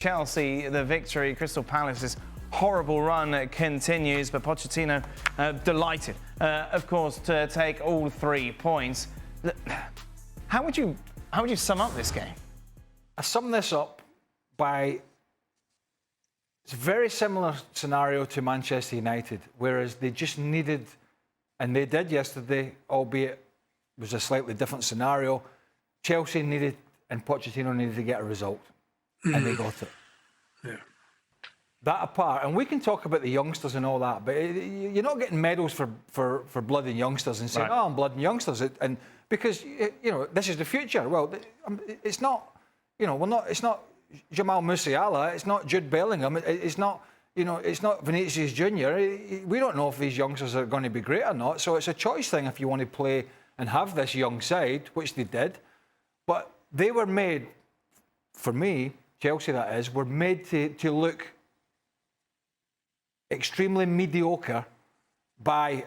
Chelsea, the victory. Crystal Palace's horrible run continues, but Pochettino delighted, of course, to take all 3 points. How would you sum up this game? I sum this up by it's a very similar scenario to Manchester United, whereas they just needed, and they did yesterday, albeit it was a slightly different scenario. Chelsea needed, and Pochettino needed to get a result, and they got it. Yeah. That apart, and we can talk about the youngsters and all that, but you're not getting medals for blooding youngsters and saying, right. "Oh, I'm blooding youngsters," and because this is the future. Well, it's not. It's not Jamal Musiala. It's not Jude Bellingham. It's not. It's not Vinicius Junior. We don't know if these youngsters are going to be great or not. So it's a choice thing if you want to play and have this young side, which they did. But they were made, for me, Chelsea that is, were made to look extremely mediocre by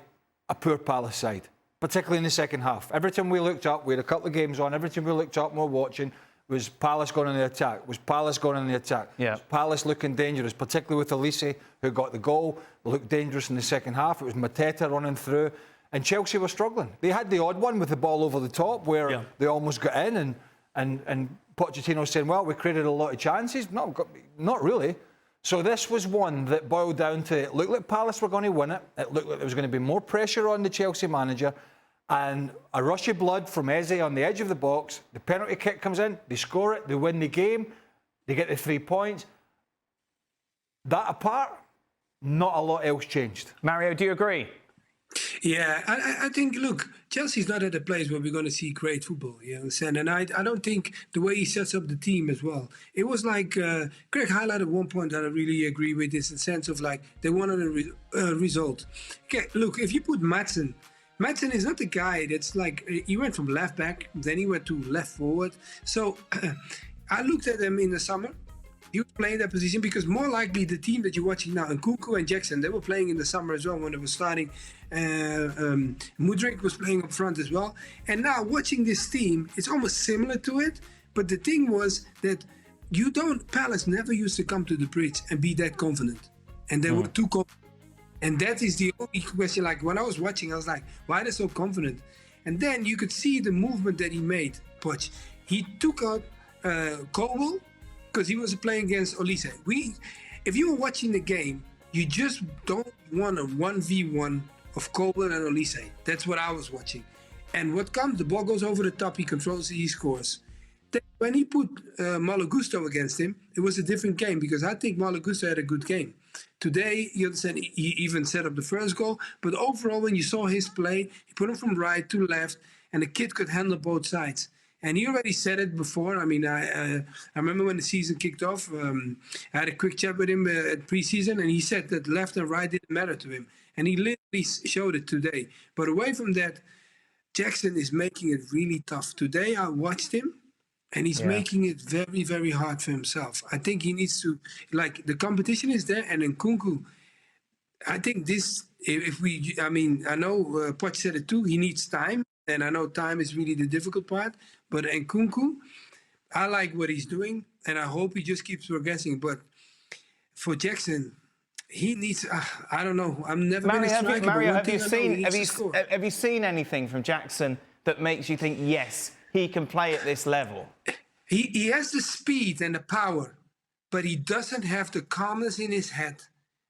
a poor Palace side, particularly in the second half. Every time we looked up, we had a couple of games on, every time we looked up and we were watching, was Palace going on the attack? Was Palace going on the attack? Yeah. Was Palace looking dangerous, particularly with Elise, who got the goal, looked dangerous in the second half. It was Mateta running through, and Chelsea were struggling. They had the odd one with the ball over the top where they almost got in, and Pochettino saying, well, we created a lot of chances. Not really. So this was one that boiled down to, it looked like Palace were going to win it. It looked like there was going to be more pressure on the Chelsea manager, and a rush of blood from Eze on the edge of the box. The penalty kick comes in, they score it, they win the game, they get the 3 points. That apart, not a lot else changed. Mario, do you agree? Yeah, I think, look, Chelsea's not at a place where we're going to see great football, you understand? And I don't think the way he sets up the team as well. It was like, Greg highlighted one point that I really agree with, is the sense of like, they wanted a result. Okay, look, if you put Madsen is not the guy that's like, he went from left back, then he went to left forward. So I looked at him in the summer. He was playing that position because more likely the team that you're watching now, and Nkunku and Jackson, they were playing in the summer as well when they were starting. Mudryk was playing up front as well. And now watching this team, it's almost similar to it. But the thing was that Palace never used to come to the bridge and be that confident. And they were too confident. And that is the only question. Like when I was watching, I was like, why are they so confident? And then you could see the movement that he made, Poch. He took out Cobble, because he was playing against Olise. If you were watching the game, you just don't want a 1v1 of Cobble and Olise. That's what I was watching. And what comes, the ball goes over the top, he controls it, he scores. Then when he put Malo Gusto against him, it was a different game, because I think Malo Gusto had a good game. Today, you understand, he even set up the first goal, but overall, when you saw his play, he put him from right to left, and the kid could handle both sides. And he already said it before. I mean, I remember when the season kicked off, I had a quick chat with him at preseason, and he said that left and right didn't matter to him. And he literally showed it today. But away from that, Jackson is making it really tough. Today, I watched him, and he's making it very, very hard for himself. I think he needs to, like, the competition is there, and in Nkunku, I think this, I know Poch said it too, he needs time. And I know time is really the difficult part. But Nkunku, I like what he's doing, and I hope he just keeps progressing. But for Jackson, he needs, I don't know. I'm never going to strike. Mario, have you seen anything from Jackson that makes you think, yes, he can play at this level? He has the speed and the power, but he doesn't have the calmness in his head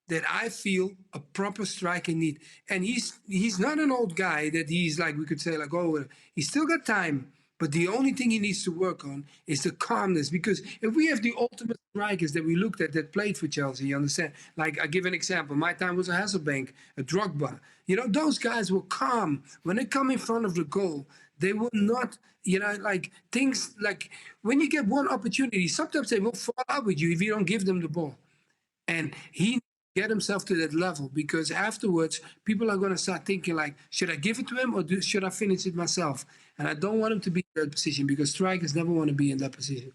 that I feel a proper striker need. And he's not an old guy that he's like, we could say like, oh, he's still got time. But the only thing he needs to work on is the calmness. Because if we have the ultimate strikers that we looked at that played for Chelsea, you understand? Like, I give an example. My time was a Hasselbank, a Drogba. Those guys were calm. When they come in front of the goal, they will not, like things like when you get one opportunity, sometimes they will fall out with you if you don't give them the ball. And he get himself to that level, because afterwards people are going to start thinking like, should I give it to him or should I finish it myself? And I don't want him to be in that position, because strikers never want to be in that position.